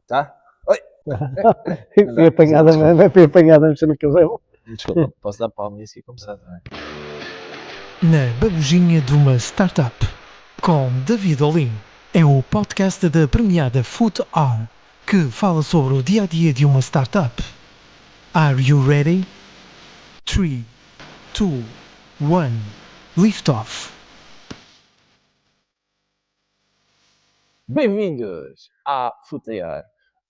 Tá? Oi! Fui apanhada mexendo no cabelo. Desculpa, posso dar palmas e começar também. Na Babujinha de uma Startup, com David Olim. É o podcast da premiada Foot R, que fala sobre o dia-a-dia de uma startup. Are you ready? 3, 2, 1, lift off. Bem-vindos à Futear,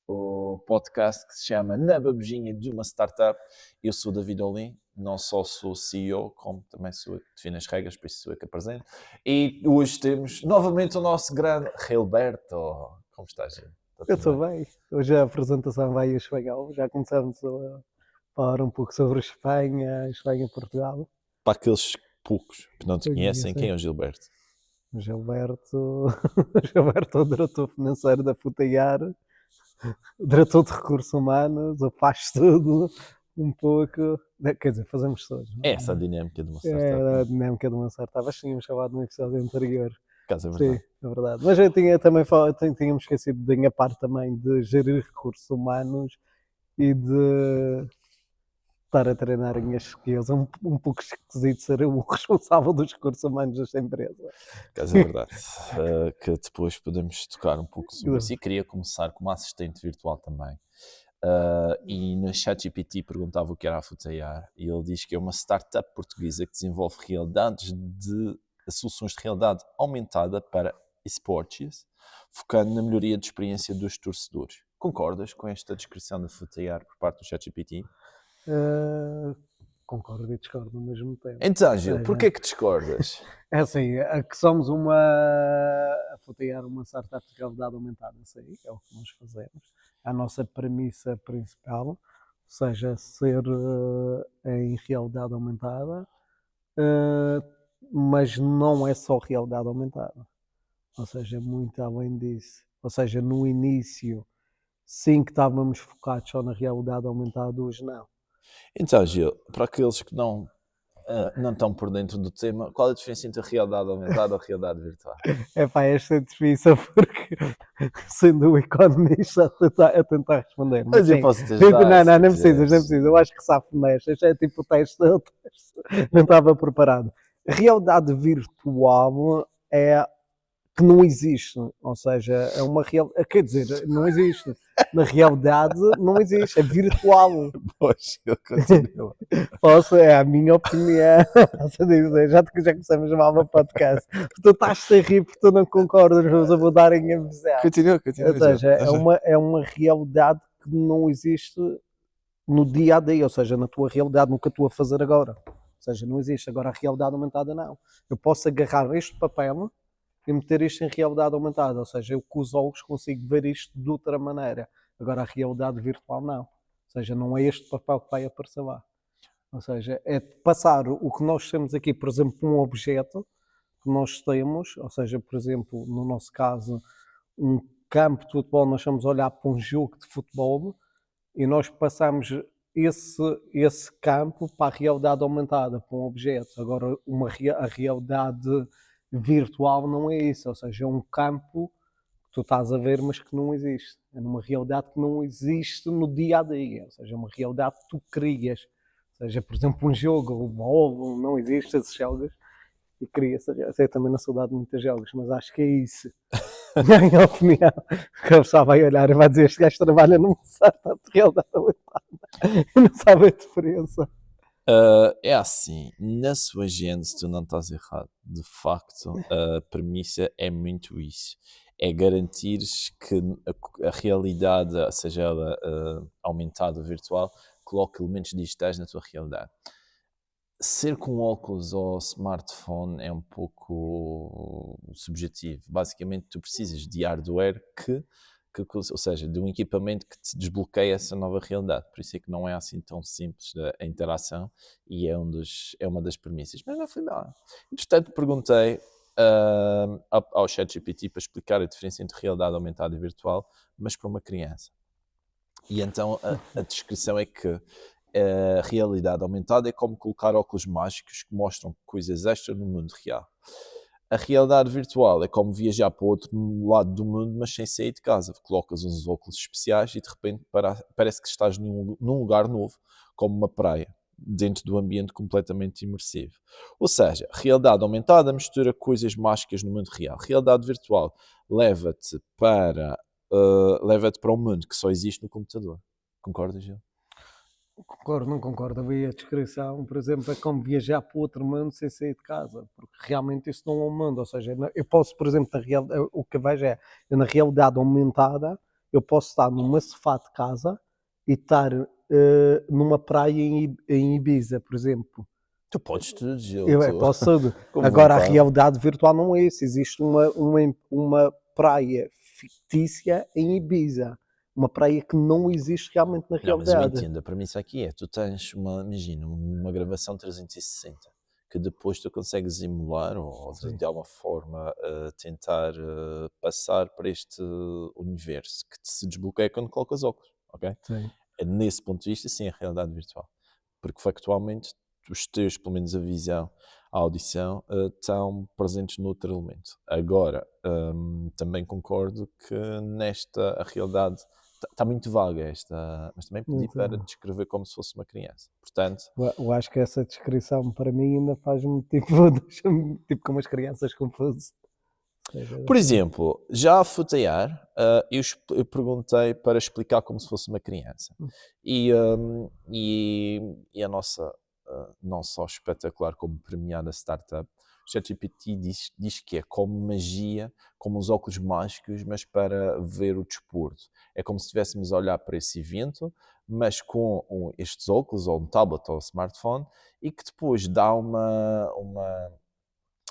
o podcast que se chama Na Babujinha de uma Startup. Eu sou David Olim, não só sou CEO, como também sou eu que defino as regras, por isso sou eu que apresento. E hoje temos novamente o nosso grande Gilberto. Como estás, Gil? Eu estou bem. Hoje a apresentação vai em espanhol. Já começamos a falar um pouco sobre Espanha e Portugal. Para aqueles poucos que não te Eu conhecem, conheço. quem é o Gilberto? O Gilberto é o diretor financeiro da Futear, o diretor de recursos humanos, eu faço tudo um pouco. Quer dizer, fazemos todos. Não É essa a dinâmica de uma startup. É a dinâmica de uma startup. Acho que tínhamos falado no episódio anterior. Caso é Sim, verdade. é verdade. Mas eu tinha também tínhamos esquecido da minha parte também de gerir recursos humanos e de estar a treinar as minhas skills. É um pouco esquisito ser eu o responsável dos recursos humanos desta empresa. Caso é verdade. Que depois podemos tocar um pouco sobre isso. E queria começar com uma assistente virtual também. E no ChatGPT perguntava o que era a Futear e ele diz que é uma startup portuguesa que desenvolve soluções de realidade aumentada para esportes, focando na melhoria de experiência dos torcedores. Concordas com esta descrição da Futear por parte do ChatGPT? Concordo e discordo ao mesmo tempo. Então, Gil, porquê que discordas? É assim, que somos a Futear uma startup de realidade aumentada, isso aí é o que nós fazemos. A nossa premissa principal, ou seja, ser em realidade aumentada, mas não é só realidade aumentada, ou seja, muito além disso. Ou seja, no início, sim que estávamos focados só na realidade aumentada, hoje não. Então, Gil, para aqueles que não estão por dentro do tema, qual a diferença entre a realidade aumentada e a realidade virtual? É pá, esta é difícil porque, sendo o economista a tentar responder. Mas eu sim. posso te ajudar. Não precisas. Eu acho que sabe nestas. É tipo o teste. Não estava preparado. A realidade virtual é que não existe. Ou seja, é uma realidade. Quer dizer, não existe. Na realidade, não existe. É virtual. Pois, eu continuo. É a minha opinião. Já começamos mal o podcast. Tu estás-te a rir porque tu não concordas, mas eu vou dar a minha visão. Continua. Ou seja, é uma realidade que não existe no dia a dia, ou seja, na tua realidade, no que eu estou a fazer agora. Ou seja, não existe. Agora a realidade aumentada não. Eu posso agarrar este papel e meter isto em realidade aumentada, ou seja, eu com os olhos consigo ver isto de outra maneira. Agora a realidade virtual não. Ou seja, não é este papel que vai aparecer lá. Ou seja, é passar o que nós temos aqui, por exemplo, um objeto que nós temos, ou seja, por exemplo, no nosso caso, um campo de futebol, nós estamos a olhar para um jogo de futebol e nós passamos esse campo para a realidade aumentada, para um objeto. Agora, a realidade virtual não é isso, ou seja, é um campo que tu estás a ver, mas que não existe. É uma realidade que não existe no dia a dia, ou seja, é uma realidade que tu crias. Ou seja, por exemplo, um jogo, o bolo, não existe esses jogos e cria-se. Eu também não sou dado de muitos jogos, mas acho que é isso. Na minha opinião, que a pessoa vai olhar e vai dizer: este gajo trabalha numa startup de realidade aumentada e não sabe a diferença. É assim, na sua gênese tu não estás errado. De facto, a premissa é muito isso. É garantires que a realidade, seja ela aumentada ou virtual, coloque elementos digitais na tua realidade. Ser com óculos ou smartphone é um pouco subjetivo. Basicamente, tu precisas de hardware ou seja, de um equipamento que te desbloqueia essa nova realidade. Por isso é que não é assim tão simples a interação e é uma das premissas. Mas não foi mal. Entretanto, perguntei ao ChatGPT para explicar a diferença entre realidade aumentada e virtual, mas para uma criança. E então a descrição é que a realidade aumentada é como colocar óculos mágicos que mostram coisas extra no mundo real. a realidade virtual é como viajar para o outro lado do mundo, mas sem sair de casa. Colocas uns óculos especiais e de repente parece que estás num lugar novo, como uma praia, dentro do ambiente completamente imersivo. Ou seja, realidade aumentada mistura coisas mágicas no mundo real. Realidade virtual leva-te para um mundo que só existe no computador. Concordas, Gil? Concordo, não concordo. Eu vi a descrição, por exemplo, é como viajar para outro mundo sem sair de casa, porque realmente isso não é um mundo. Ou seja, eu posso, por exemplo, o que eu vejo é, eu, na realidade aumentada, eu posso estar numa sofá de casa e estar numa praia em Ibiza, por exemplo. Tu podes tudo, Gil. Eu posso tudo. Com Agora, a vontade. realidade virtual não é isso. Existe uma praia fictícia em Ibiza. Uma praia que não existe realmente na Não, mas eu realidade. entendo. A premissa aqui é, tu tens imagina, uma gravação 360 que depois tu consegues emular ou de alguma forma tentar passar para este universo que se desbloqueia quando colocas óculos, ok? Sim. É nesse ponto de vista, sim, a realidade virtual. Porque factualmente os teus, pelo menos a visão, a audição, estão presentes noutro elemento. Agora, também concordo que nesta a realidade está muito vaga esta, mas também pedi Muito para bom. descrever como se fosse uma criança. Portanto, Eu acho que essa descrição para mim ainda faz-me tipo, deixa-me tipo como as crianças confuso. por exemplo, já a futear, eu perguntei para explicar como se fosse uma criança. E a nossa, não só espetacular como premiada startup, ChatGPT diz que é como magia, como os óculos mágicos, mas para ver o desporto. É como se estivéssemos a olhar para esse evento, mas com estes óculos, ou um tablet ou um smartphone, e que depois dá uma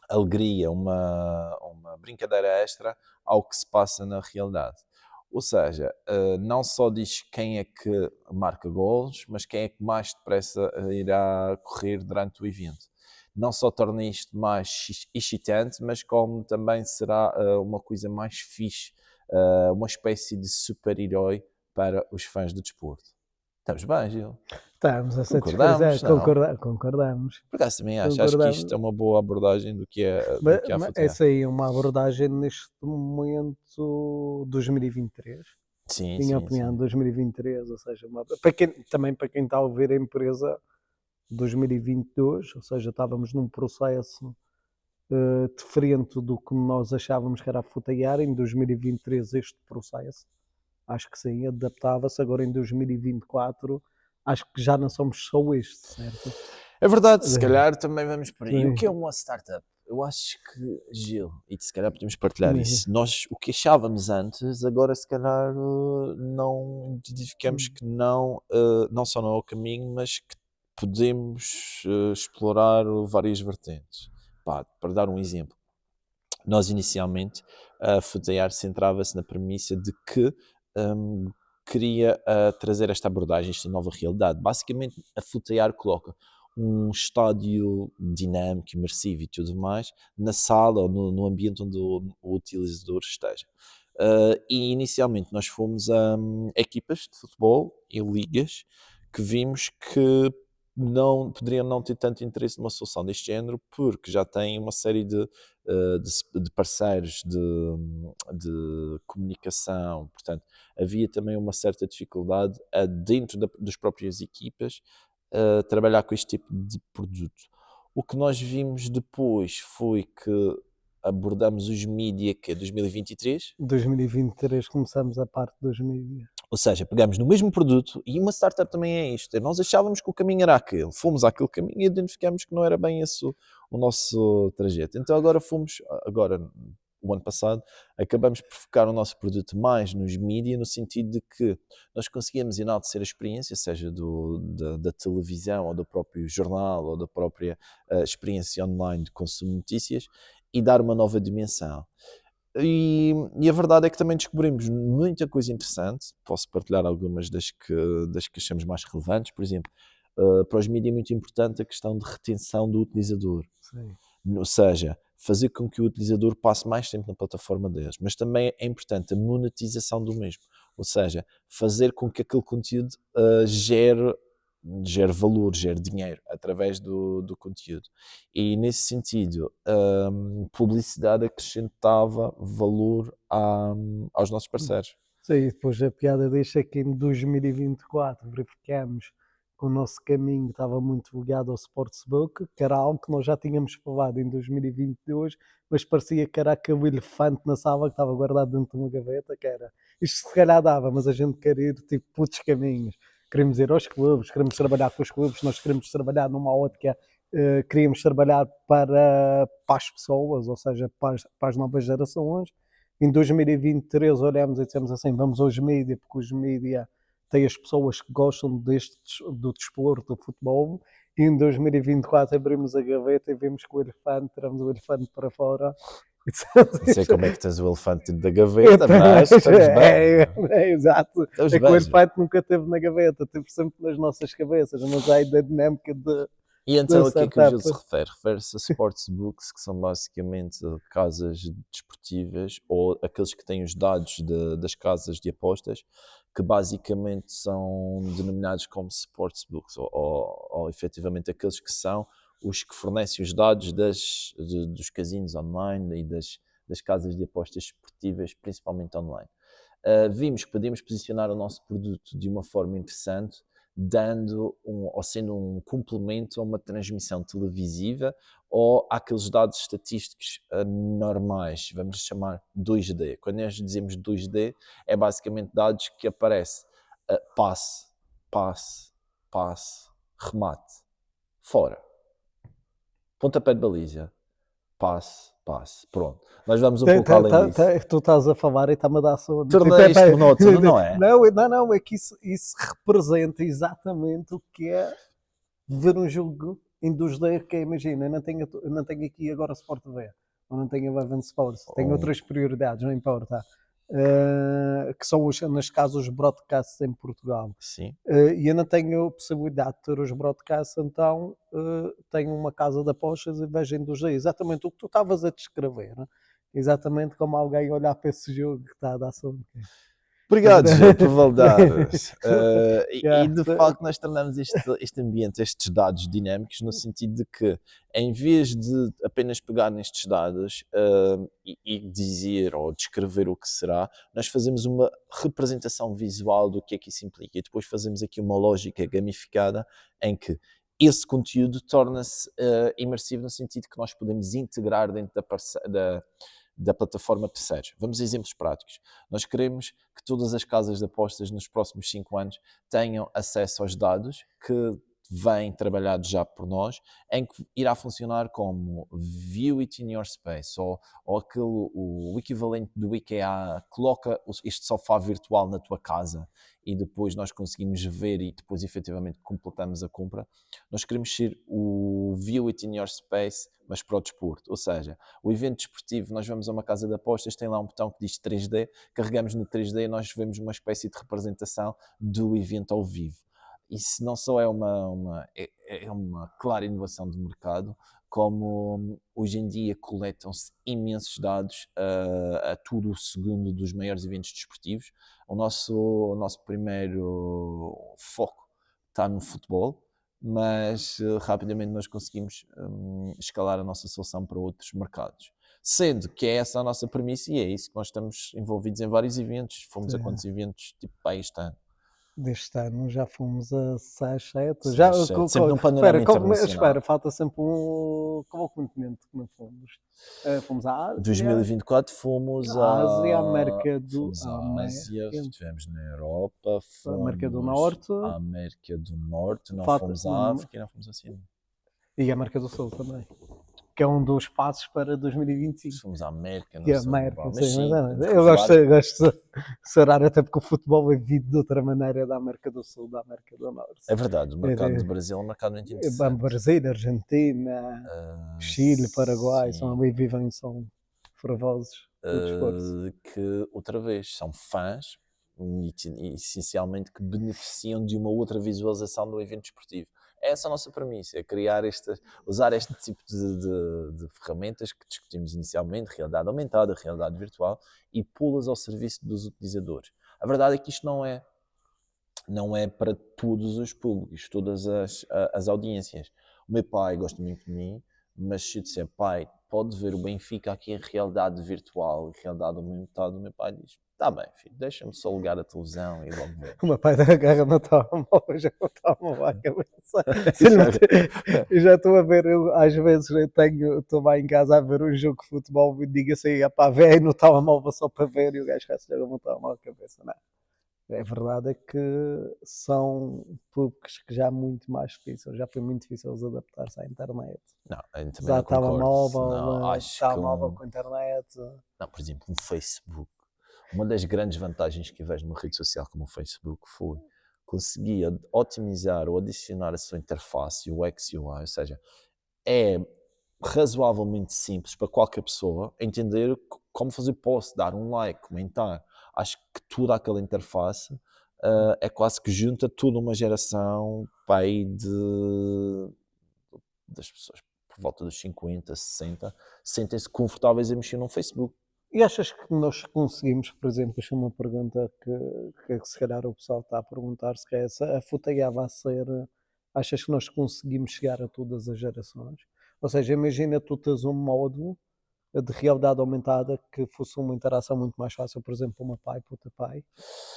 alegria, uma brincadeira extra ao que se passa na realidade. Ou seja, não só diz quem é que marca golos, mas quem é que mais depressa irá correr durante o evento. Não só torna isto mais excitante, mas como também será uma coisa mais fixe, uma espécie de super-herói para os fãs do desporto. Estamos bem, Gil? Estamos a Concordamos? Não. concordamos. Por acaso também acho que isto é uma boa abordagem do que é a Mas futear. essa aí é uma abordagem neste momento 2023. Sim, Minha sim, opinião, sim. 2023, ou seja, também para quem está a ouvir a empresa 2022, ou seja, estávamos num processo diferente do que nós achávamos que era a futear em 2023 este processo. Acho que sim, adaptava-se. Agora em 2024, acho que já não somos só este, certo? É verdade, se calhar também vamos por aí. E o Sim. que é uma startup? Eu acho que, Gil, e se calhar podemos partilhar Uhum. isso, nós o que achávamos antes, agora se calhar não identificamos que não só não é o caminho, mas que podemos explorar várias vertentes. Pá, para dar um exemplo, nós inicialmente a Futear centrava-se na premissa de que queria trazer esta abordagem, esta nova realidade. Basicamente, a Futear coloca um estádio dinâmico, imersivo e tudo mais na sala ou no ambiente onde o utilizador esteja. E inicialmente nós fomos a equipas de futebol e ligas que vimos que poderiam não ter tanto interesse numa solução deste género porque já têm uma série de parceiros de comunicação, portanto havia também uma certa dificuldade dentro das próprias equipas trabalhar com este tipo de produto. O que nós vimos depois foi que abordamos os mídia que é 2023, 2023 começamos a parte de 2020. ou seja, pegamos no mesmo produto e uma startup também é isto. Nós achávamos que o caminho era aquele, fomos àquele caminho e identificamos que não era bem esse o nosso trajeto. Então agora o ano passado, acabamos por focar o nosso produto mais nos mídia, no sentido de que nós conseguíamos enaltecer a experiência, seja da televisão, ou do próprio jornal, ou da própria experiência online de consumo de notícias, e dar uma nova dimensão. E a verdade é que também descobrimos muita coisa interessante. Posso partilhar algumas das que achamos mais relevantes. Por exemplo, para os mídias é muito importante a questão de retenção do utilizador. Sim. Ou seja, fazer com que o utilizador passe mais tempo na plataforma deles. Mas também é importante a monetização do mesmo. Ou seja, fazer com que aquele conteúdo gere gere valor, gere dinheiro através do conteúdo. E nesse sentido, publicidade acrescentava valor aos nossos parceiros. Sim, e depois a piada disto é que em 2024 verificamos que o nosso caminho estava muito ligado ao Sportsbook, que era algo que nós já tínhamos falado em 2022, mas parecia que era aquele elefante na sala que estava guardado dentro de uma gaveta, que era, isto se calhar dava, mas a gente quer ir tipo por outros caminhos. Queremos ir aos clubes, queremos trabalhar com os clubes, nós queremos trabalhar numa ótica, queríamos trabalhar para as pessoas, ou seja, para as novas gerações. Em 2023 olhamos e dissemos assim, vamos aos mídia, porque os mídia têm as pessoas que gostam do desporto, do futebol, e em 2024 abrimos a gaveta e vimos que o elefante, tiramos o elefante para fora. E dissemos, Não sei como é que tens o elefante dentro da gaveta, mas estamos bem. exato. Estamos É que bem, o elefante nunca esteve na gaveta, esteve sempre nas nossas cabeças, mas há aí da dinâmica de... E então, da a que é que o Gil se startup. refere? Refere-se a sportsbooks, que são basicamente casas desportivas, ou aqueles que têm os dados das casas de apostas, que basicamente são denominados como sportsbooks, ou efetivamente aqueles que são os que fornecem os dados dos casinos online e das casas de apostas esportivas, principalmente online. Vimos que podíamos posicionar o nosso produto de uma forma interessante, dando ou sendo um complemento a uma transmissão televisiva ou àqueles dados estatísticos normais, vamos chamar 2D. Quando nós dizemos 2D, é basicamente dados que aparecem passe, remate, fora, pontapé de baliza, passe, pronto. Nós vamos um pouco além disso. Tu estás a falar e está-me a dar sono. Tornei isto monótono, não é? Não, é que isso representa exatamente o que é ver um jogo em 2D, que é, imagina, eu não tenho aqui agora Sport TV, ou não tenho Eleven Sports, tenho outras prioridades, não importa, que são, neste caso, os broadcasts em Portugal. Sim. E eu não tenho possibilidade de ter os broadcasts, então tenho uma casa de apostas e vejo em 2D, exatamente o que tu estavas a descrever, né? Exatamente como alguém olhar para esse jogo que está a dar sono. Obrigado, Gil, por validares. Yeah. E de facto nós tornamos este ambiente, estes dados dinâmicos, no sentido de que, em vez de apenas pegar nestes dados e dizer ou descrever o que será, nós fazemos uma representação visual do que é que isso implica. E depois fazemos aqui uma lógica gamificada em que esse conteúdo torna-se imersivo, no sentido que nós podemos integrar dentro da plataforma terceiros. Vamos a exemplos práticos. Nós queremos que todas as casas de apostas nos próximos 5 anos tenham acesso aos dados que vêm trabalhados já por nós, em que irá funcionar como View It in Your Space, ou o equivalente do IKEA, coloca este sofá virtual na tua casa e depois nós conseguimos ver e depois efetivamente completamos a compra. Nós queremos ser o View It in Your Space, mas para o desporto, ou seja, o evento desportivo, nós vamos a uma casa de apostas, tem lá um botão que diz 3D, carregamos no 3D e nós vemos uma espécie de representação do evento ao vivo. Isso não só é uma clara inovação de mercado, como hoje em dia coletam-se imensos dados a todo o segundo dos maiores eventos desportivos. O nosso primeiro foco está no futebol, mas rapidamente nós conseguimos escalar a nossa solução para outros mercados. Sendo que é essa a nossa premissa e é isso que nós estamos envolvidos em vários eventos. Fomos a quantos eventos tipo para este ano? Deste ano já fomos a 6, 7. Seis, Já, sete. Sempre num panorama internacional. espera, falta sempre um. Qual é o continente que não fomos? Fomos à Ásia. 2024 fomos à Ásia, à América do fomos à Ásia, estivemos na Europa, fomos América do Norte. à América do Norte, não Falta- fomos à África e não fomos assim. E a América do Sul também. Que é um dos passos para 2025. Fomos à América, não E a sei, América, mas sim, sim, mas temos que eu gosto revelar. de sarar até porque o futebol é visto de outra maneira da América do Sul, da América do Norte. É verdade, o mercado do Brasil é um mercado muito interessante. Brasil, Argentina, Chile, Paraguai, sim. são fervorosos do desporto. Que, outra vez, são fãs, essencialmente, que beneficiam de uma outra visualização do evento desportivo. Essa é a nossa premissa, é usar este tipo de ferramentas que discutimos inicialmente, realidade aumentada, realidade virtual, e pô-las ao serviço dos utilizadores. A verdade é que isto não é não é para todos os públicos, todas as audiências. O meu pai gosta muito de mim, mas se eu disser, pai, pode ver o Benfica aqui em realidade virtual e realidade aumentada, o meu pai diz, tá bem, filho, deixa-me só ligar a televisão e logo ver. O meu pai da agarra no telemóvel, já não toma à cabeça. Eu já estou a ver, às vezes estou lá em casa a ver um jogo de futebol e digo assim, pá, vem no telemóvel só para ver e o gajo se joga no telemóvel à cabeça. Não. É verdade é que são públicos que já muito mais difíceis, já foi muito difícil eles adaptar-se à internet. Não, eu também Usar não concordo. Não, telemóvel, acho que telemóvel com internet. não, por exemplo, um Facebook. Uma das grandes vantagens que eu vejo numa rede social como o Facebook foi conseguir otimizar ou adicionar a sua interface, o UX e UI, ou seja, é razoavelmente simples para qualquer pessoa entender como fazer post, dar um like, comentar. Acho que toda aquela interface é quase que junta toda uma geração pai das pessoas por volta dos 50, 60, sentem-se confortáveis a mexer no Facebook. E achas que nós conseguimos, por exemplo, isto é uma pergunta que se calhar o pessoal está a perguntar, se é essa, a FUTEIA vai ser, achas que nós conseguimos chegar a todas as gerações? Ou seja, imagina tu tens um módulo de realidade aumentada que fosse uma interação muito mais fácil, por exemplo, para o meu pai, para o teu pai,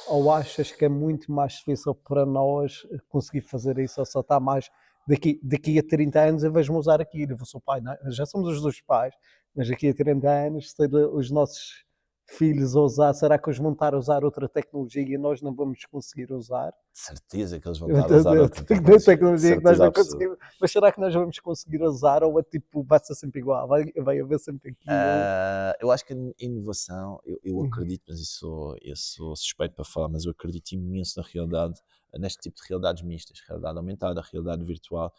ou achas que é muito mais difícil para nós conseguir fazer isso, ou só está mais daqui a 30 anos eu vejo-me usar aquilo, eu sou pai, não é? Já somos os dois pais, mas daqui a 30 anos, se os nossos filhos a usar, será que eles vão estar a usar outra tecnologia e nós não vamos conseguir usar? De certeza que eles vão estar a usar outra Tecnologia que nós certeza não absoluta. conseguimos, mas será que nós vamos conseguir usar ou é tipo, vai ser sempre igual, vai haver sempre aquilo? Eu acho que a inovação, eu acredito, mas eu sou suspeito para falar, mas eu acredito imenso na realidade, neste tipo de realidades mistas, realidade aumentada, realidade virtual,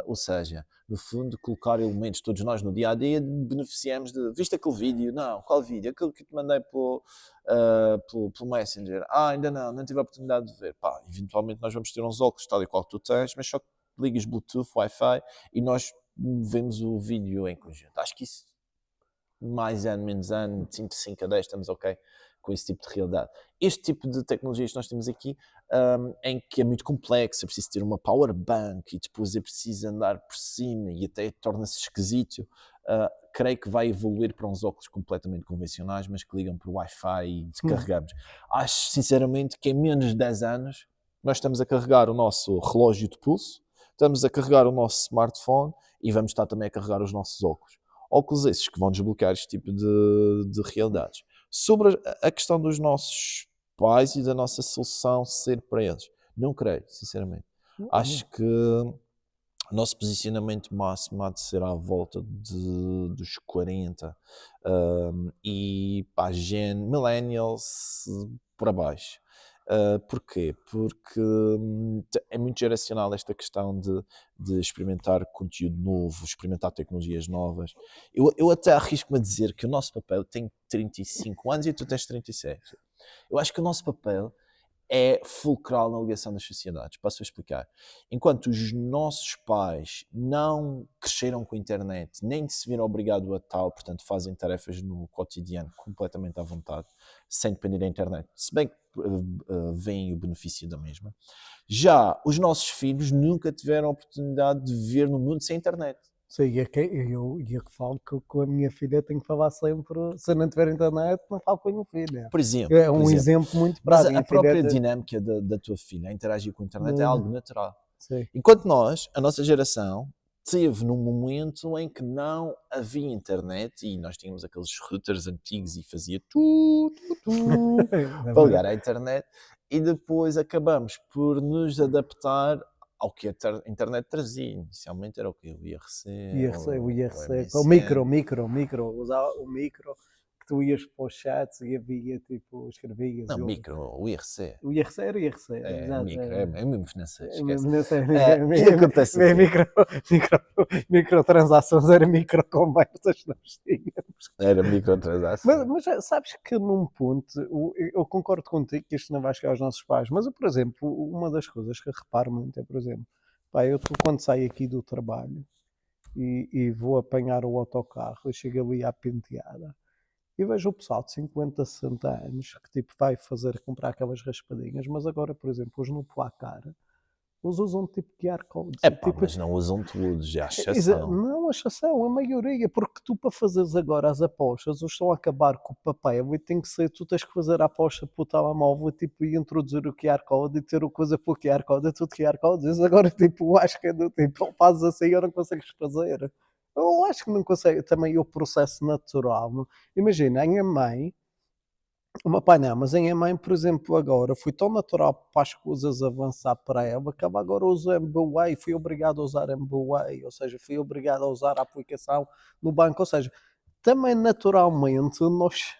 ou seja, no fundo colocar elementos, todos nós no dia a dia beneficiamos de, viste aquele vídeo? Não, qual vídeo? Aquele que te mandei pelo Messenger, ainda não tive a oportunidade de ver, pá, eventualmente nós vamos ter uns óculos tal e qual tu tens, mas só que ligas Bluetooth, Wi-Fi e nós vemos o vídeo em conjunto. Acho que isso mais ano, menos ano, de 5 a 10, estamos ok com esse tipo de realidade. Este tipo de tecnologias que nós temos aqui, em que é muito complexo, é preciso ter uma power bank e depois é preciso andar por cima e até torna-se esquisito, creio que vai evoluir para uns óculos completamente convencionais, mas que ligam por Wi-Fi e descarregamos. Acho, sinceramente, que em menos de 10 anos nós estamos a carregar o nosso relógio de pulso, estamos a carregar o nosso smartphone e vamos estar também a carregar os nossos óculos esses que vão desbloquear este tipo de realidades. Sobre a questão dos nossos pais e da nossa solução ser para eles, não creio, sinceramente. Acho que o nosso posicionamento máximo há de ser à volta dos 40 e para a millennials para baixo. Porquê? Porque é muito geracional esta questão de experimentar conteúdo novo, experimentar tecnologias novas. Eu até arrisco-me a dizer que o nosso papel tem 35 anos e tu tens 37. Eu acho que o nosso papel é fulcral na ligação das sociedades. Posso explicar? Enquanto os nossos pais não cresceram com a internet, nem se viram obrigados a tal, portanto fazem tarefas no cotidiano completamente à vontade, sem depender da internet, se bem que veem o benefício da mesma. Já os nossos filhos nunca tiveram a oportunidade de viver no mundo sem internet. Sim, eu que falo que com a minha filha tenho que falar sempre, se eu não tiver internet, não falo com a minha filha. Por exemplo. É um exemplo muito Mas prático. a própria dinâmica da tua filha a interagir com a internet é algo natural. Sim. Enquanto nós, a nossa geração, teve num momento em que não havia internet e nós tínhamos aqueles routers antigos e fazia para ligar à internet e depois acabamos por nos adaptar ao que a internet trazia. Inicialmente era o que? O IRC, o IRC, o micro, usar o micro, que tu ias para os chats e havia tipo, escrevias. Não, o IRC. O IRC era o IRC, É, exato. micro, é mesmo financeiro, esquece. Acontece Microtransações, era microcomércios que nós tínhamos. Era microtransações. Mas sabes que num ponto, eu concordo contigo que isto não vai chegar aos nossos pais, mas eu, por exemplo, uma das coisas que eu reparo muito é, por exemplo, pá, eu quando saio aqui do trabalho e vou apanhar o autocarro, eu chego ali à penteada E vejo o pessoal de 50, 60 anos que tipo vai comprar aquelas raspadinhas, mas agora, por exemplo, os no placar, eles usam tipo QR codes. É e, pá, tipo, mas não usam todos, é a exceção. não a exceção, a maioria, porque tu para fazeres agora as apostas, eles estão a acabar com o papel e tem que ser, tu tens que fazer a aposta para o telemóvel tipo, e introduzir o QR Code e ter o coisa para o QR Code, é tudo QR Code. Isso agora tipo, acho que é do tipo, fazes assim e não consegues fazer. Eu acho que não consigo, também o processo natural. Imagina, a minha mãe, o meu pai não, mas a minha mãe, por exemplo, agora foi tão natural para as coisas avançar para ela que ela agora usa MBWay, fui obrigado a usar MBWay, ou seja, fui obrigado a usar a aplicação no banco, ou seja, também naturalmente nós,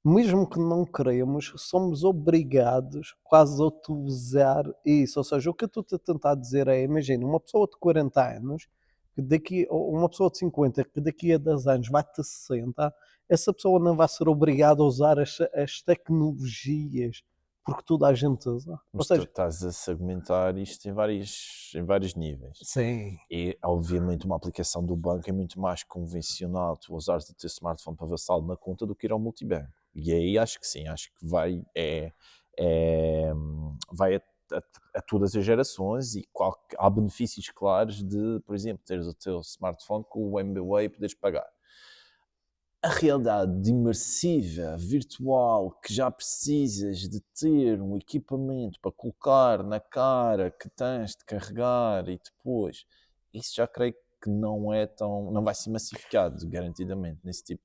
mesmo que não queremos, somos obrigados quase a utilizar isso, ou seja, o que eu estou a tentar dizer é, imagina, uma pessoa de 40 anos, que daqui, ou uma pessoa de 50, que daqui a 10 anos vai ter 60, essa pessoa não vai ser obrigada a usar as tecnologias, porque toda a gente usa. Ou Mas tu seja, estás a segmentar isto em vários níveis. sim, E, obviamente, uma aplicação do banco é muito mais convencional tu usares o teu smartphone para ver saldo na conta do que ir ao multibanco. E aí acho que sim, acho que vai a todas as gerações e há benefícios claros de, por exemplo, teres o teu smartphone com o MBWay e poderes pagar. A realidade imersiva, virtual, que já precisas de ter um equipamento para colocar na cara, que tens de carregar e depois, isso já creio que não vai ser massificado, garantidamente, nesse tipo,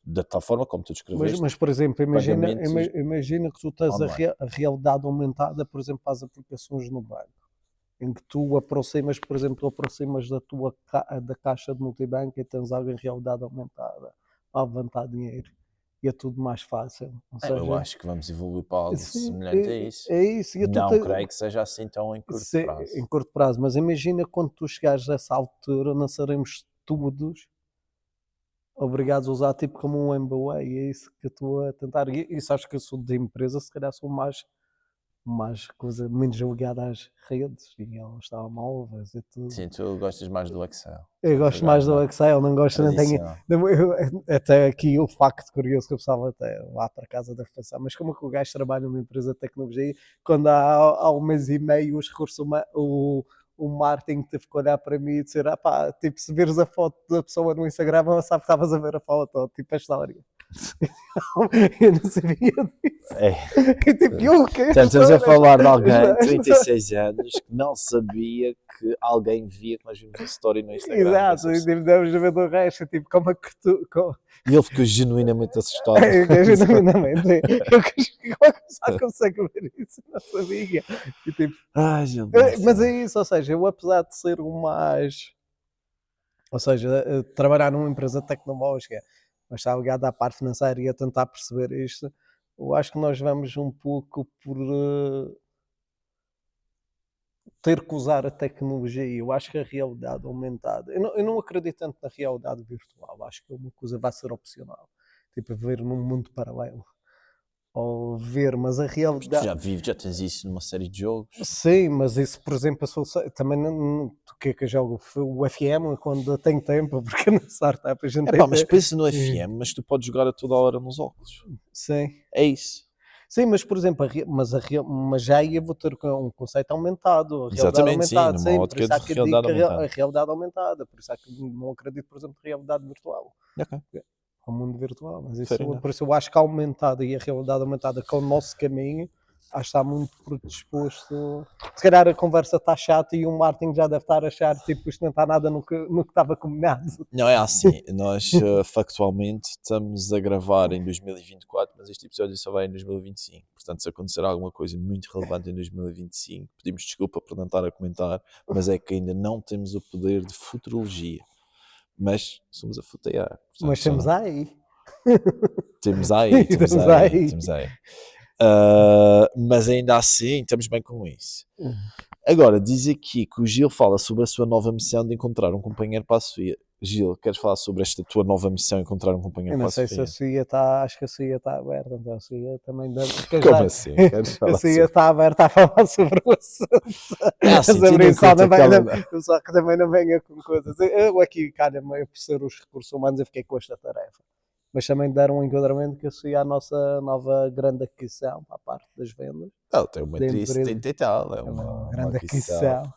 da tal forma como tu descreveste, mas por exemplo, pagamentos imagina que tu tens online. a realidade aumentada, por exemplo, para as aplicações no banco, em que tu aproximas, por exemplo, tu aproximas da caixa de multibanco e tens algo em realidade aumentada para levantar dinheiro e é tudo mais fácil. Ou Eu seja, acho que vamos evoluir para algo sim, semelhante a isso. é isso. Não creio que seja assim tão em curto Em prazo. curto prazo, mas imagina quando tu chegares a essa altura, não seremos todos obrigados a usar tipo como um MBA, e é isso que eu estou a tentar. E sabes que eu sou de empresa, se calhar sou mais coisa, menos ligada às redes e aos telemóveis e tudo. Sim, tu gostas mais do Excel. Eu gosto mais do Excel, não gosto, não tenho. Tradicional. Até aqui o facto curioso que eu precisava até lá para casa deve pensar, mas como é que o gajo trabalha numa empresa de tecnologia quando há um mês e meio os recursos o marketing teve que olhar para mim e dizer, pá, tipo, se vires a foto da pessoa no Instagram, ela sabe que estavas a ver a foto, tipo a história. Eu não sabia disso. É. E tipo, eu, que Portanto, estamos a história? falar de alguém de 36 anos que não sabia que alguém via que nós vimos a story no Instagram. Exato, e tipo, devemos ver do resto, tipo, como é que tu. E ele ficou genuinamente assustado. Genuinamente, como é que o pessoal consegue ver isso? Não sabia. E, tipo, Ai, Gil, mas é isso, ou seja, eu apesar de ser o mais. Ou seja, trabalhar numa empresa tecnológica, mas estar ligado à parte financeira e a tentar perceber isto, eu acho que nós vamos um pouco por ter que usar a tecnologia. Eu acho que a realidade aumentada. Eu não acredito tanto na realidade virtual, acho que é uma coisa vai ser opcional. Tipo, ver num mundo paralelo. Ou ver, mas a Tu realidade. já tens isso numa série de jogos. Sim, mas isso, por exemplo, também o que é que eu jogo? O FM quando tenho tempo, porque na startup a gente É tem pá, mas tempo. pensa no FM, mas tu podes jogar a toda hora nos óculos. Sim. É isso. Sim, mas por exemplo, mas já aí eu vou ter um conceito aumentado, a realidade Exatamente, sim, aumentada, numa sim, por ótica isso de há que eu digo realidade que a aumentada. realidade aumentada, por isso há que não acredito, por exemplo, em realidade virtual, Ok. ao mundo virtual, mas Fair isso, enough. por isso eu acho que a aumentada e a realidade aumentada com o nosso caminho, acho que está muito predisposto. Se calhar a conversa está chata e o Martin já deve estar a achar tipo isto não está nada no que estava combinado. Não, é assim, nós factualmente estamos a gravar em 2024, mas este episódio só vai em 2025. Portanto, se acontecer alguma coisa muito relevante em 2025, pedimos desculpa por não estar a comentar, mas é que ainda não temos o poder de futurologia. Mas somos a futear. Mas estamos aí. Temos aí. Mas ainda assim, estamos bem com isso. Agora, diz aqui que o Gil fala sobre a sua nova missão de encontrar um companheiro para a Sofia. Gil, queres falar sobre esta tua nova missão de encontrar um companheiro Eu para não a sei se Sofia? a Sofia está, acho que a Sofia está aberta, então a Sofia também deve. Como assim? Queres A falar Sofia sobre... está aberta a falar sobre o assunto. É assim, Sobre tendo em isso, só conta não que venha, ela... só que também não venha com coisas. Eu aqui, cara, por ser os recursos humanos, eu fiquei com esta tarefa. mas também deram um enquadramento que seria a nossa nova grande aquisição para a parte das vendas. Ela tem uma Da empresa. 370 e tal, é Uma uma grande aquisição. aquisição.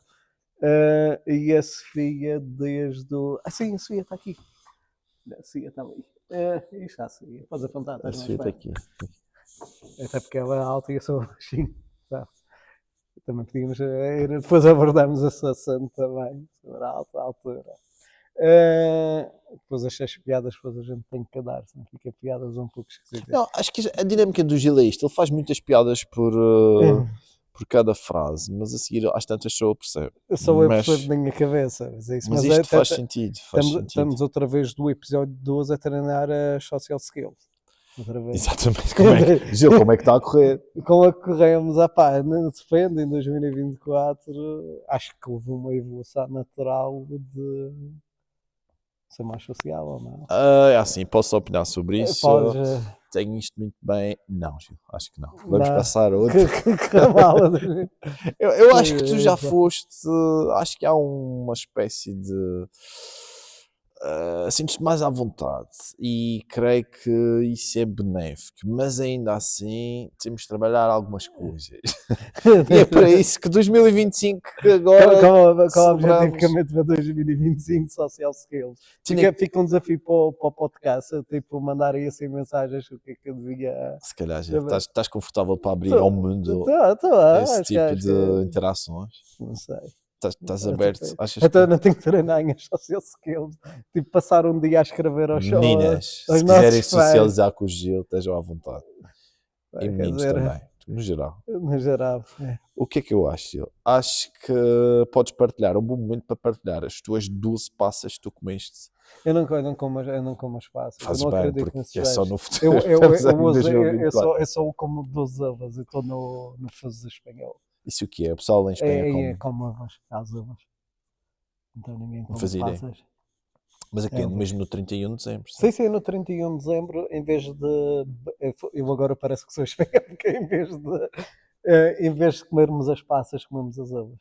E a Sofia desde o... sim, a Sofia está aqui. A Sofia está ali. Isto é a Sofia. Podes apontar, A estás mais Sofia está perto. aqui. Até porque ela é alta e eu sou baixinho. Sabe? Também podíamos ir, depois abordamos esse assunto também, sobre a altura. Depois as piadas, depois a gente tem que dar, senão fica piadas um pouco esquisitas. Não, acho que a dinâmica do Gil é isto. Ele faz muitas piadas por cada frase, mas a seguir às tantas só eu percebo. Só eu Mas- percebo na minha cabeça, mas é isso. Mas Mas isto faz sentido. Faz sentido. estamos outra vez do episódio 12 a treinar as social skills. Outra vez. Exatamente. Gil, como é que está a correr? Com a que corremos, não depende, em 2024 acho que houve uma evolução natural de ser mais sociável, não É assim, posso opinar sobre é? isso. Podes, Tenho isto muito bem. Não, Gil, acho que não. Vamos Não. passar a outro. que mal. Eu acho que tu já Eita. foste. Acho que há uma espécie de. Sentes-te mais à vontade e creio que isso é benéfico, mas ainda assim temos de trabalhar algumas coisas. E é para isso que 2025 que agora Com o celebramos. objetivamente para 2025 social skills. Tinha- Fica um desafio para o podcast, tipo, mandarem assim mensagens o que é que eu devia. Se calhar já estás confortável para abrir Tô- ao mundo Estou, esse acho tipo que de interações. não sei. Estás Não, aberto? tipo, Achas então que não tenho que treinar em social skills. Tipo, passar um dia a escrever aos meninas, aos se quiserem nossos fãs. socializar com o Gil, estejam à vontade. E Quer meninos dizer, também, no geral. no geral. O que é que eu acho, Gil? Acho que podes partilhar, é um bom momento para partilhar as tuas 12 passas que tu comeste. Eu não como as passas. Eu Fazes não bem, acredito porque nesses é só gajos. no futuro. Eu Estamos em uso, eu 2024. sou como 12 uvas e estou no fuso espanhol. Isso o que é? O pessoal em Espanha É come. como uvas, as uvas. Então ninguém come fazia ideia. passas. Mas aqui É, mesmo no 31 de dezembro. Sim, no 31 de dezembro, em vez de. Eu agora parece que sou espanhol, porque em vez de comermos as passas, comemos as uvas.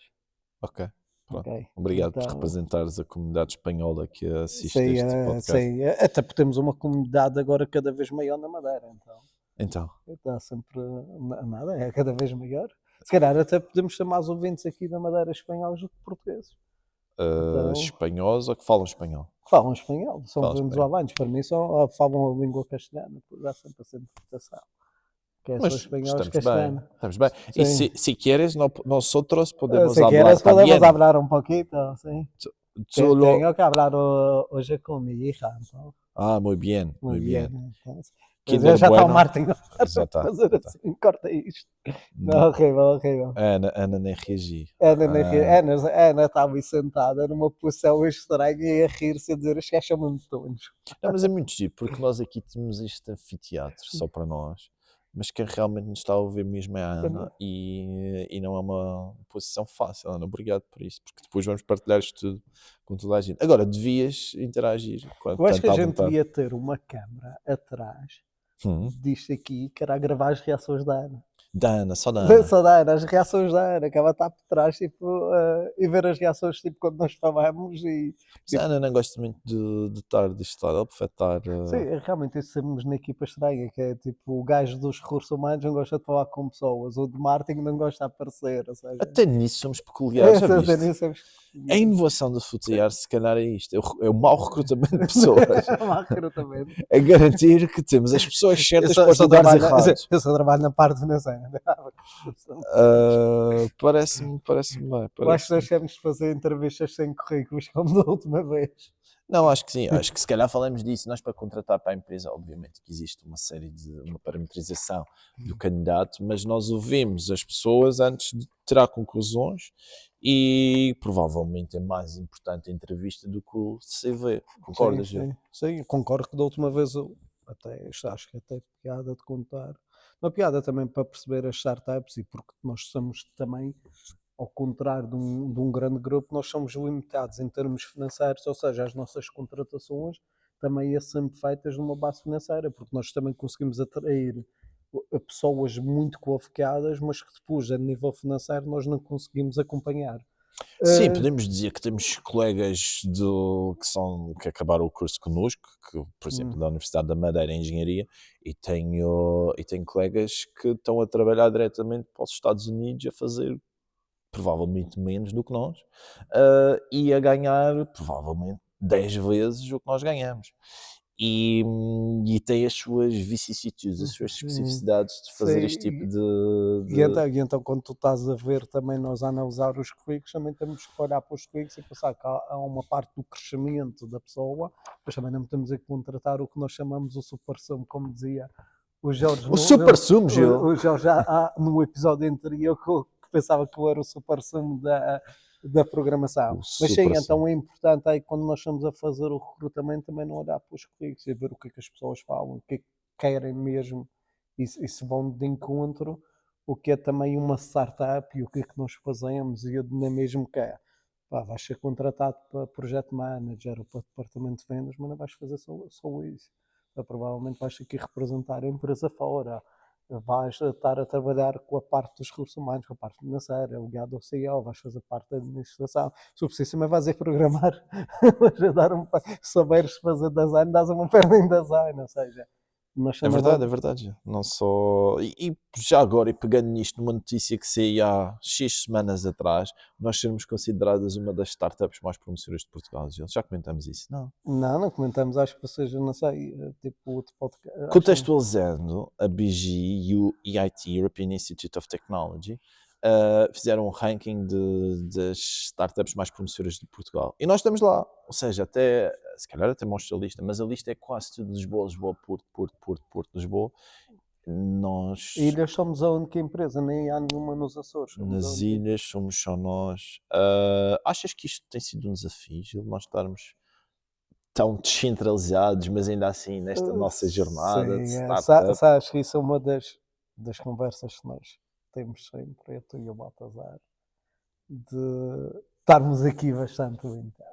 Ok. Pronto. Ok? Obrigado por Então, representares a comunidade espanhola que assiste Sim, este podcast. sim. Até porque temos uma comunidade agora cada vez maior na Madeira, então Então, está sempre nada, é cada vez maior. Se calhar até podemos ter mais ouvintes aqui da Madeira espanhóis do que portugueses. Então- espanhóis ou que falam espanhol? Que falam espanhol, são Falam venezuelanos, para mim só falam a língua castelhana, por dar sempre essa interpretação. Que é só Mas espanhóis estamos bem. castelhano. Estamos bem. E Sim. si quieres, nosotros podemos Si hablar quieres podemos también. hablar un poquito, sí. Solo- Tengo que hablar hoy con mi hija, ¿no? Muy bien, Muy bien. Entonces, Kinder já está bueno. o Martin a Já está, fazer já está. assim, corta isto. Não, horrível. Ana nem reagi. Ana estava aí sentada numa posição estranha e a rir-se a dizer as gajos são muito tontos. Não, mas é muito giro, porque nós aqui temos este anfiteatro só para nós, mas quem realmente nos está a ouvir mesmo é a Ana e não é uma posição fácil, Ana. Obrigado por isso, porque depois vamos partilhar isto tudo com toda a gente. Agora, devias interagir. Eu acho que a tanto à gente vontade. devia ter uma câmara atrás Hum. disto aqui, que era a gravar as reações da Ana. Da Ana, só da Ana. Só da Ana, as reações da Ana, que ela está por trás tipo, e ver as reações tipo, quando nós falamos e Mas a Ana não gosta muito de estar deste lado, ela prefere estar. sim, realmente isso temos na equipa estranha, que é tipo o gajo dos recursos humanos não gosta de falar com pessoas, o de marketing não gosta de aparecer, ou seja, Até nisso somos peculiares, já até viste? nisso A inovação do Futear, se calhar é isto, é o mau recrutamento de pessoas. Má recrutamento. É garantir que temos as pessoas certas para os só lugares trabalho, errados. eu só trabalho na parte financeira. Parece-me bem. Eu acho que parece-me. deixamos de fazer entrevistas sem currículos como da última vez. Não, acho que sim. Acho que se calhar falamos disso. Nós, para contratar para a empresa, obviamente que existe uma parametrização do candidato, mas nós ouvimos as pessoas antes de tirar conclusões e provavelmente é mais importante a entrevista do que o CV. Concordas, Gil? Sim, eu concordo que da última vez eu acho que até piada de contar. Uma piada também para perceber as startups e porque nós somos também, ao contrário de um grande grupo, nós somos limitados em termos financeiros, ou seja, as nossas contratações também são sempre feitas numa base financeira, porque nós também conseguimos atrair pessoas muito qualificadas, mas que depois, a nível financeiro, nós não conseguimos acompanhar. Sim, podemos dizer que temos colegas que acabaram o curso connosco, que, por exemplo, da Universidade da Madeira em Engenharia, e tenho colegas que estão a trabalhar diretamente para os Estados Unidos a fazer provavelmente menos do que nós, e a ganhar provavelmente 10 vezes o que nós ganhamos. E tem as suas vicissitudes, as suas especificidades de fazer Sim, este tipo E então, quando tu estás a ver também nós a analisar os currículos, também temos que olhar para os currículos e pensar que há uma parte do crescimento da pessoa, mas também não temos a contratar o que nós chamamos o super-sumo, como dizia o Jorge. O super-sumo, Gil. O Jorge no episódio anterior que pensava que eu era o super-sumo da programação. O Mas sim, super-sumo. então é importante aí quando nós estamos a fazer o recrutamento também não olhar para os currículos e ver o que é que as pessoas falam, o que é que querem mesmo e se vão de encontro o que é também uma startup e o que é que nós fazemos e eu nem mesmo quero. Pá, vais ser contratado para projeto manager ou para departamento de vendas, mas não vais fazer só isso. Provavelmente vais ter que representar a empresa fora, vais estar a trabalhar com a parte dos recursos humanos, com a parte financeira, ligado ao CEO, vais fazer parte da administração. Se preciso, também vais a programar, se souberes fazer design, dás uma perna em design, ou seja, É verdade. Não só. E já agora, e pegando nisto, numa notícia que saiu há X semanas atrás, nós sermos consideradas uma das startups mais promissoras de Portugal. Já comentamos isso, não? Não comentamos, acho que vocês, não sei, tipo outro podcast. Contextualizando, a BG e o EIT, European Institute of Technology, fizeram um ranking das startups mais promissoras de Portugal. E nós estamos lá. Ou seja, se calhar até mostra a lista, mas a lista é quase tudo Lisboa, Porto, Lisboa. Nós, Ilhas somos a única empresa, nem há nenhuma nos Açores. nas ilhas, somos só nós. Achas que isto tem sido um desafio, Gil, nós estarmos tão descentralizados, mas ainda assim nesta nossa jornada de startup? Sabes que isso é uma das conversas que nós temos sempre, eu, tu e o Baltazar, de estarmos aqui bastante limitados.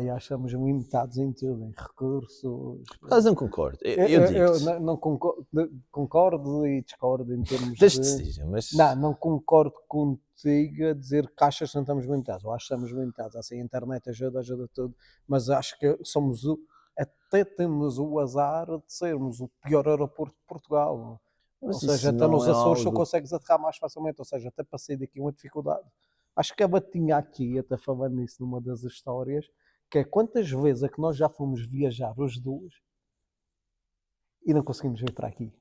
E achamos limitados em tudo, em recursos. Mas não concordo. Eu digo não concordo e discordo em termos Deixa de... de dizer, mas... Não concordo contigo a dizer que achas que não estamos limitados. Eu acho que estamos limitados. Assim, a internet ajuda tudo. Mas acho que até temos o azar de sermos o pior aeroporto de Portugal. Mas Ou seja, até nos Açores tu consegues aterrar mais facilmente. Ou seja, até passei daqui uma dificuldade. Acho que a batinha aqui, até falando nisso numa das histórias, que é quantas vezes é que nós já fomos viajar os dois e não conseguimos vir para aqui.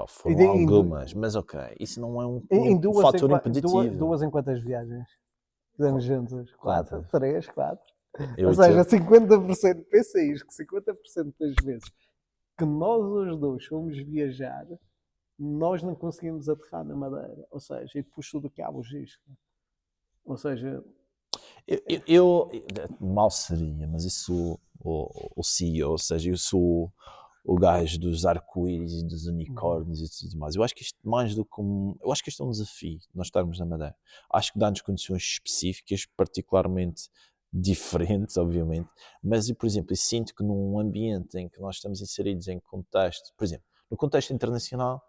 Foram algumas, mas ok, isso não é um fator impeditivo. Duas em quantas viagens? Fizemos juntos? 4? 3, 4? Eu Ou seja, 50%, pensa isto, que 50% das vezes que nós os dois fomos viajar, nós não conseguimos aterrar na Madeira. Ou seja, e depois tudo que há logística. Ou seja... Eu mal seria, mas isso o CEO, ou seja, eu sou o gajo dos arco-íris e dos unicórnios e tudo mais. Eu acho que isto mais do que eu acho que isto é um desafio, nós estarmos na Madeira. Acho que dá-nos condições específicas, particularmente diferentes, obviamente, mas eu, por exemplo, eu sinto que num ambiente em que nós estamos inseridos em contexto, por exemplo, no contexto internacional,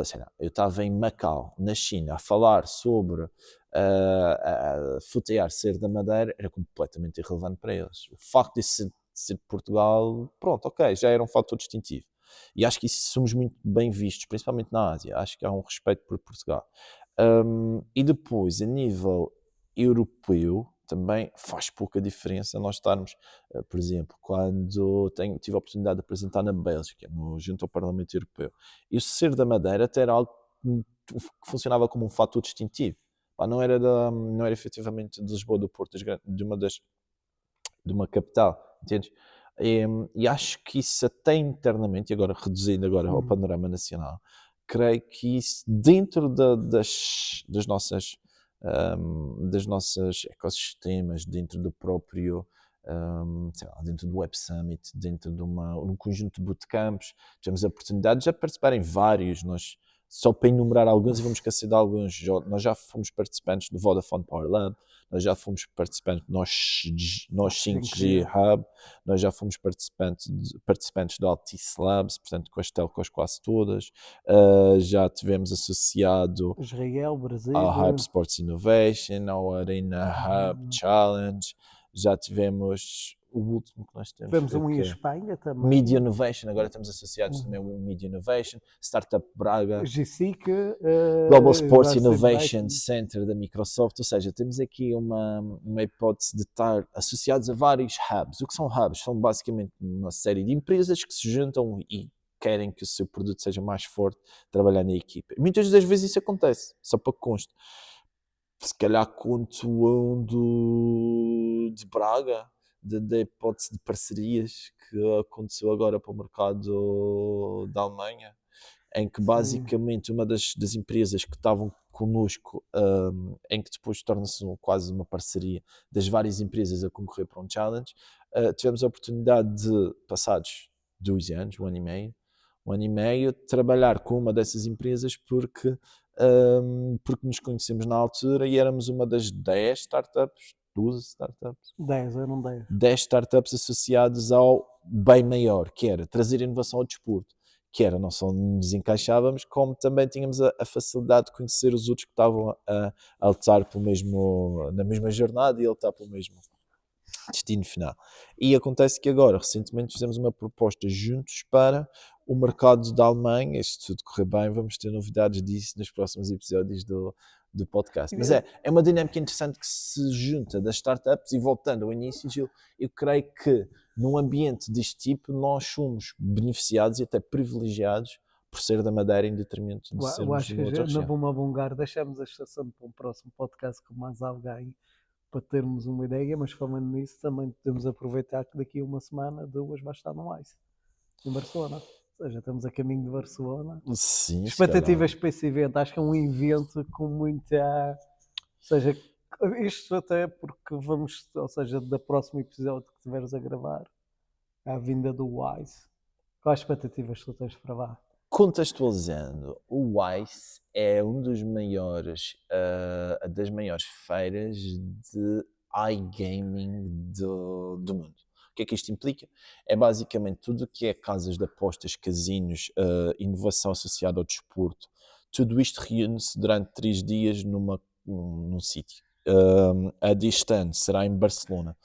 sei lá, eu estava em Macau, na China, a falar sobre futear ser da Madeira, era completamente irrelevante para eles. O facto de ser de Portugal, pronto, ok, já era um fator distintivo. E acho que isso somos muito bem vistos, principalmente na Ásia. Acho que há um respeito por Portugal. E depois, a nível europeu, também faz pouca diferença nós estarmos, por exemplo, quando tive a oportunidade de apresentar na Bélgica, junto ao Parlamento Europeu, e o ser da Madeira até era algo que funcionava como um fator distintivo. Não era efetivamente de Lisboa, do Porto, de uma capital, entendes? E acho que isso até internamente, e agora reduzindo ao panorama nacional, creio que isso dentro das nossas ecossistemas, dentro do próprio sei lá, dentro do Web Summit, dentro de um conjunto de bootcamps, tivemos a oportunidade de já participar em vários, nós só para enumerar alguns e vamos esquecer de alguns. Nós já fomos participantes do Vodafone Power Lab, nós já fomos participantes do Nós 5G Hub, nós já fomos participantes do Altice Labs, portanto com as telcos quase todas, já tivemos associado Israel, Brasil, ao Hype Sports Innovation, ao Arena Hub Challenge, já tivemos o último que nós tivemos foi o um em quê? Espanha também. Media Innovation, agora estamos associados também ao Media Innovation, Startup Braga, GSIC, Global Sports University Innovation Center da Microsoft, ou seja, temos aqui uma hipótese de estar associados a vários hubs. O que são hubs? São basicamente uma série de empresas que se juntam e querem que o seu produto seja mais forte, trabalhar na equipa. E muitas das vezes isso acontece, só para que conste. Se calhar conto um de Braga, da hipótese de parcerias que aconteceu agora para o mercado da Alemanha, em que basicamente uma das empresas que estavam connosco, em que depois torna-se quase uma parceria das várias empresas a concorrer para um challenge, tivemos a oportunidade de, passados 2 anos, 1 ano e meio, trabalhar com uma dessas empresas porque nos conhecemos na altura e éramos uma das 10 startups, 12 startups, 10, eram 10. 10 startups associadas ao bem maior, que era trazer inovação ao desporto, que era não só nos encaixávamos, como também tínhamos a facilidade de conhecer os outros que estavam a lutar na mesma jornada e a lutar pelo mesmo destino final. E acontece que agora, recentemente, fizemos uma proposta juntos para o mercado da Alemanha. Se tudo correr bem, vamos ter novidades disso nos próximos episódios do podcast. Mas é uma dinâmica interessante que se junta das startups. E voltando ao início, Gil, eu creio que num ambiente deste tipo nós somos beneficiados e até privilegiados por ser da Madeira em detrimento de Eu sermos acho de que uma outra não região. vou-me alongar, deixamos a estação para um próximo podcast com mais alguém para termos uma ideia, mas falando nisso também podemos aproveitar que daqui a uma semana, 2, vai estar no ICE, em Barcelona. Ou seja, estamos a caminho de Barcelona. Sim, Expectativas para esse evento, acho que é um evento com muita... Ou seja, isto até porque vamos, ou seja, da próximo episódio que tiveres a gravar, à vinda do ICE, quais expectativas tu tens para lá? Contextualizando, o ICE é das maiores feiras de iGaming do mundo. O que é que isto implica? É basicamente tudo o que é casas de apostas, casinos, inovação associada ao desporto, tudo isto reúne-se durante 3 dias num sítio. A distância será em Barcelona.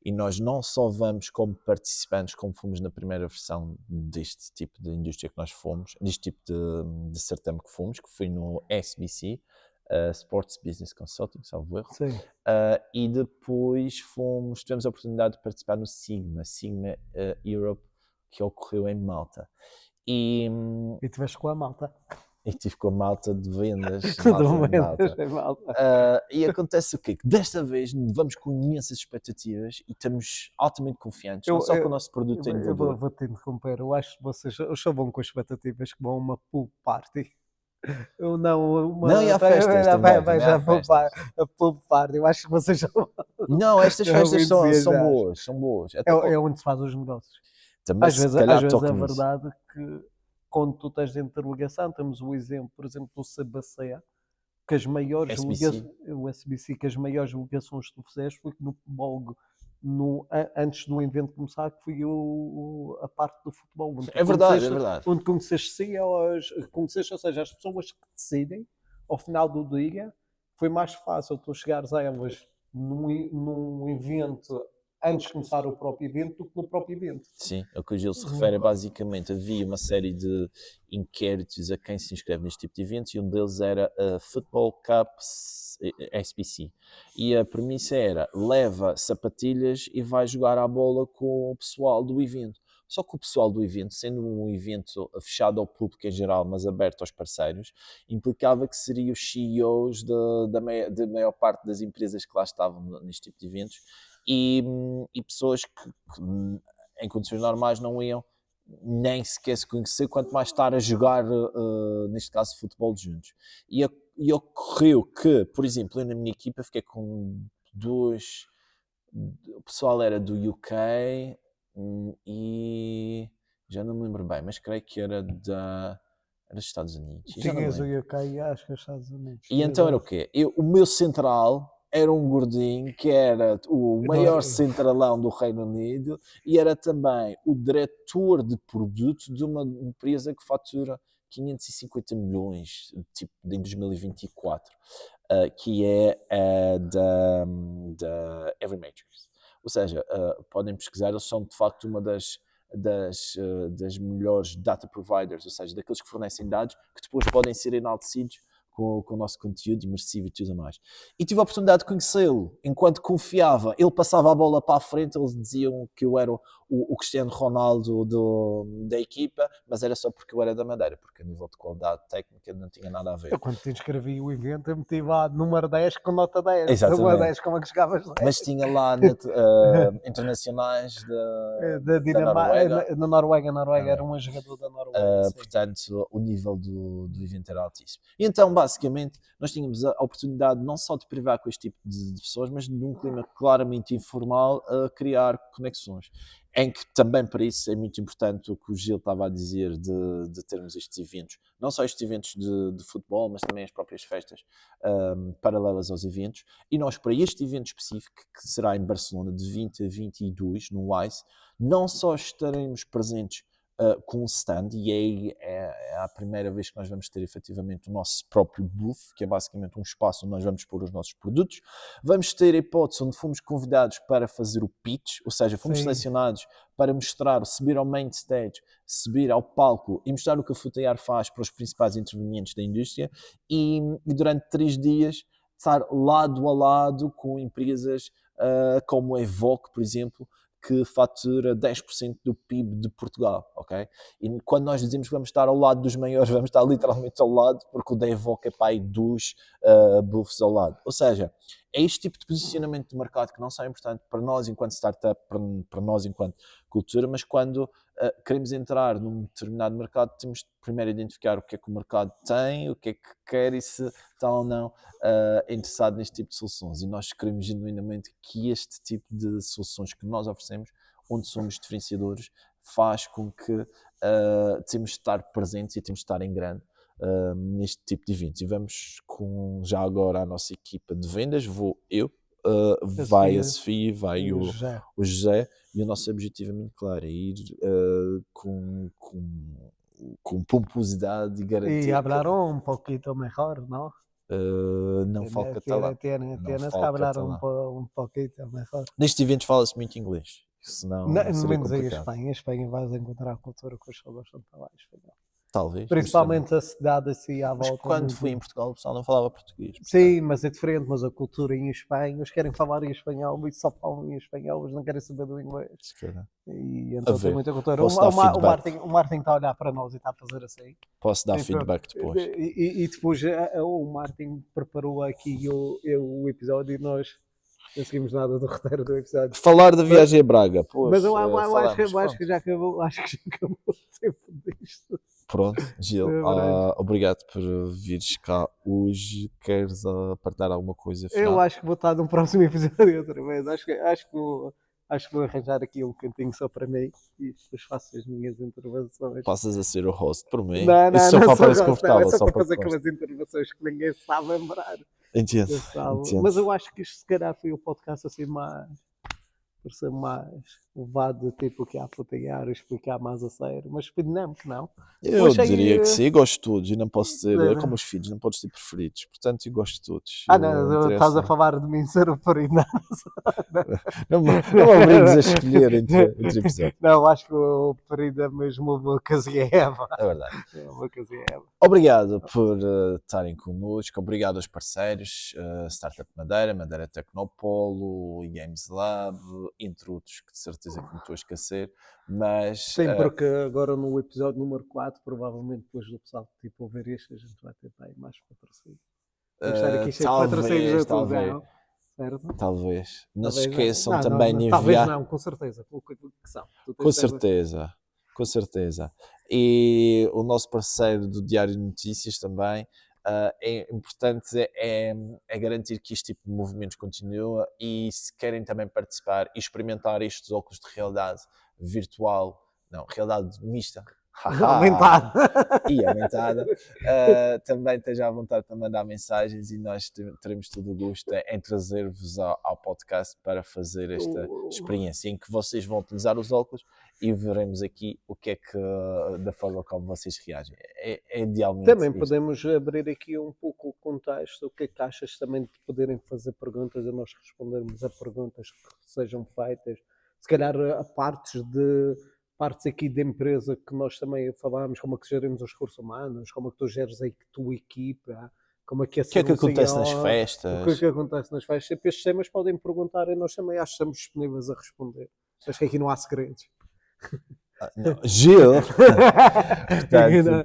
E nós não só vamos como participantes, como fomos na primeira versão deste tipo de indústria que nós fomos, deste tipo de certame que fomos, que foi no SBC, Sports Business Consulting, salvo erro. Sim. E depois tivemos a oportunidade de participar no Sigma Europe, que ocorreu em Malta. E tiveste com a malta. E tive com a malta de vendas. Malta. E acontece o quê? Que desta vez vamos com imensas expectativas e estamos altamente confiantes, não só com o nosso produto inovador. Eu vou-te interromper, eu acho que vocês só vão com expectativas que vão a uma pool party. Eu não, e há festas também, já vou para a pool party, eu acho que vocês já vão... Não, estas festas são boas. É onde se faz os negócios. Também, às vezes é verdade que quando tu estás de interrogação, temos o exemplo, por exemplo, do CBC, que as maiores o SBC, que as maiores ligações que tu fizeste foi que logo antes do evento começar, que foi a parte do futebol. É verdade. Onde conheceste CEOs, ou seja, as pessoas que decidem, ao final do dia, foi mais fácil tu chegares a elas num evento antes de começar o próprio evento do que no próprio evento. Sim, o que o Gil se refere é basicamente, havia uma série de inquéritos a quem se inscreve neste tipo de eventos e um deles era a Football Cup SBC. E a premissa era, leva sapatilhas e vai jogar à bola com o pessoal do evento. Só que o pessoal do evento, sendo um evento fechado ao público em geral, mas aberto aos parceiros, implicava que seriam os CEOs da maior parte das empresas que lá estavam neste tipo de eventos e pessoas que em condições normais não iam nem sequer se conhecer, quanto mais estar a jogar, neste caso, futebol juntos. E ocorreu que, por exemplo, eu na minha equipa fiquei com o pessoal era do UK e já não me lembro bem, mas creio que era Era dos Estados Unidos. Já não Tinhas o lembro. UK e acho que os Estados Unidos. E então era o quê? O meu central era um gordinho que era o maior centralão do Reino Unido e era também o diretor de produto de uma empresa que fatura 550 milhões, tipo, em 2024, que é da Every Matrix. Ou seja, podem pesquisar, eles são de facto uma das melhores data providers, ou seja, daqueles que fornecem dados que depois podem ser enaltecidos com o nosso conteúdo imersivo e tudo mais. E tive a oportunidade de conhecê-lo. Enquanto confiava, ele passava a bola para a frente, eles diziam que eu era o Cristiano Ronaldo da equipa, mas era só porque eu era da Madeira, porque a nível de qualidade técnica não tinha nada a ver. Eu quando te inscrevi o evento, eu meti lá número 10 com nota 10. Exatamente. Número 10, como é que chegavas 10? Mas tinha lá internacionais Da Noruega. Na Noruega, era um jogador da Noruega. Sim. Portanto, o nível do evento era altíssimo. E então, basicamente, nós tínhamos a oportunidade não só de privar com este tipo de pessoas, mas de um clima claramente informal a criar conexões. Em que também para isso é muito importante o que o Gil estava a dizer de termos estes eventos. Não só estes eventos de futebol, mas também as próprias festas paralelas aos eventos. E nós, para este evento específico, que será em Barcelona de 20 a 22, no WISE, não só estaremos presentes com um stand, e aí é a primeira vez que nós vamos ter efetivamente o nosso próprio booth, que é basicamente um espaço onde nós vamos pôr os nossos produtos. Vamos ter a hipótese onde fomos convidados para fazer o pitch, ou seja, fomos selecionados para mostrar, subir ao main stage, subir ao palco e mostrar o que a Futear faz para os principais intervenientes da indústria e durante 3 dias estar lado a lado com empresas como a Evoque, por exemplo, que fatura 10% do PIB de Portugal, ok? E quando nós dizemos que vamos estar ao lado dos maiores, vamos estar literalmente ao lado, porque o da Evoque é para aí dos booths ao lado. Ou seja, é este tipo de posicionamento de mercado que não só é importante para nós enquanto startup, para nós enquanto cultura, mas quando queremos entrar num determinado mercado, temos de primeiro identificar o que é que o mercado tem, o que é que quer e se está ou não interessado neste tipo de soluções. E nós queremos genuinamente que este tipo de soluções que nós oferecemos, onde somos diferenciadores, faz com que temos de estar presentes e temos de estar em grande neste tipo de eventos. E vamos com já agora a nossa equipa de vendas, vou eu, vai a Sofia, vai o José, e o nosso objetivo é muito claro, é ir com pomposidade e garantir. E hablaram um pouquinho melhor, não? Não falo catalão. Tienes que hablar um pouquinho melhor. Nestes eventos fala-se muito inglês, senão seria menos em complicado. Espanha. Em Espanha vais encontrar a cultura que os bastante abaixo. Talvez. Principalmente a cidade assim à volta. Mas quando fui em Portugal o pessoal não falava português. Sim, mas é diferente, mas a cultura em Espanha, eles querem falar em espanhol e só falam em espanhol, eles não querem saber do inglês. E então tem muita cultura. O Martin está a olhar para nós e está a fazer assim. Posso dar feedback depois. E depois o Martin preparou aqui o episódio e nós não seguimos nada do roteiro do episódio. Falar da viagem a Braga. Pois, mas eu acho que já acabou o tempo disto. Pronto, Gil, obrigado por vires cá hoje. Queres partilhar alguma coisa final? Eu acho que vou estar num próximo episódio outra vez. Acho que vou arranjar aqui um cantinho só para mim e depois faço as minhas intervenções. Passas a ser o host por mim. Não, isso só para parecer confortável. É só para fazer aquelas intervenções que ninguém sabe lembrar. Entendo. Mas eu acho que isto se calhar foi o podcast assim mais... por ser mais levado, tipo, que há a Futear, explicar mais a sério, mas não, que não. Eu diria que sim, eu gosto de todos e não posso dizer, é como os filhos, não podes ter preferidos, portanto eu gosto de todos. Não, estás a falar de mim ser o preferido, não me obrigues a escolher entre episódios. Não, acho que o preferido é mesmo o Lucas e a Eva. É verdade. O Lucas e a Eva. Obrigado por estarem connosco, obrigado aos parceiros, Startup Madeira, Madeira Tecnopolo, Games Lab, entre outros que de certeza que me estou a esquecer, mas... Sim, porque agora no episódio número 4, provavelmente depois do pessoal tipo ouvir isto, a gente vai ter aí mais patrocínio. Vamos estar aqui cheio de patrocínios da televisão, certo? Talvez. Não se esqueçam também de enviar... Talvez não, com certeza, pelo que são. Com certeza. E o nosso parceiro do Diário de Notícias também, é importante é garantir que este tipo de movimentos continua, e se querem também participar e experimentar estes óculos de realidade virtual, não, realidade mista, Aumentada. E aumentada. Também esteja à vontade para mandar mensagens e nós teremos todo o gosto em trazer-vos ao podcast para fazer esta experiência em que vocês vão utilizar os óculos e veremos aqui o que é que, da forma como vocês reagem. É idealmente Também isto. podemos abrir aqui um pouco o contexto. O que é que achas também de poderem fazer perguntas e nós respondermos a perguntas que sejam feitas? Se calhar a partes aqui da empresa que nós também falámos, como é que gerimos os recursos humanos, como é que tu geres aí a tua equipa, como é que é O que é que acontece nas o que é festas? que acontece nas festas. Sempre estes temas podem perguntar e nós também acho que estamos disponíveis a responder. Acho que aqui não há segredos. Não, Gil! Aqui não há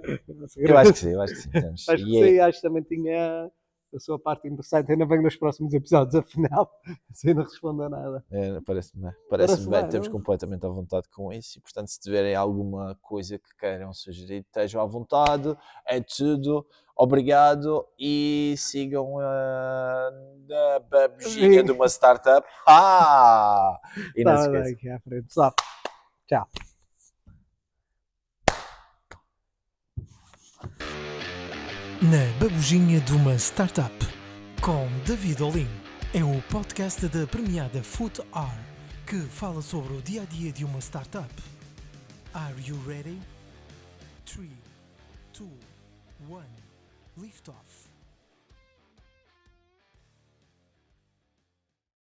eu acho que segredos. sim, temos. Acho que sim, acho que também tinha a sua parte interessante. Ainda bem nos próximos episódios, afinal, sem não responder nada. Parece-me bem. Parece Bem, bem, estamos não? completamente à vontade com isso e, portanto, se tiverem alguma coisa que queiram sugerir, estejam à vontade. É tudo. Obrigado e sigam na babujinha de uma startup. E não se Tá bem, esqueçam. aqui à frente. Só. Tchau. Na babujinha de uma startup, com David Olim. É o podcast da premiada Food R, que fala sobre o dia-a-dia de uma startup. Are you ready? 3, 2, 1, lift off.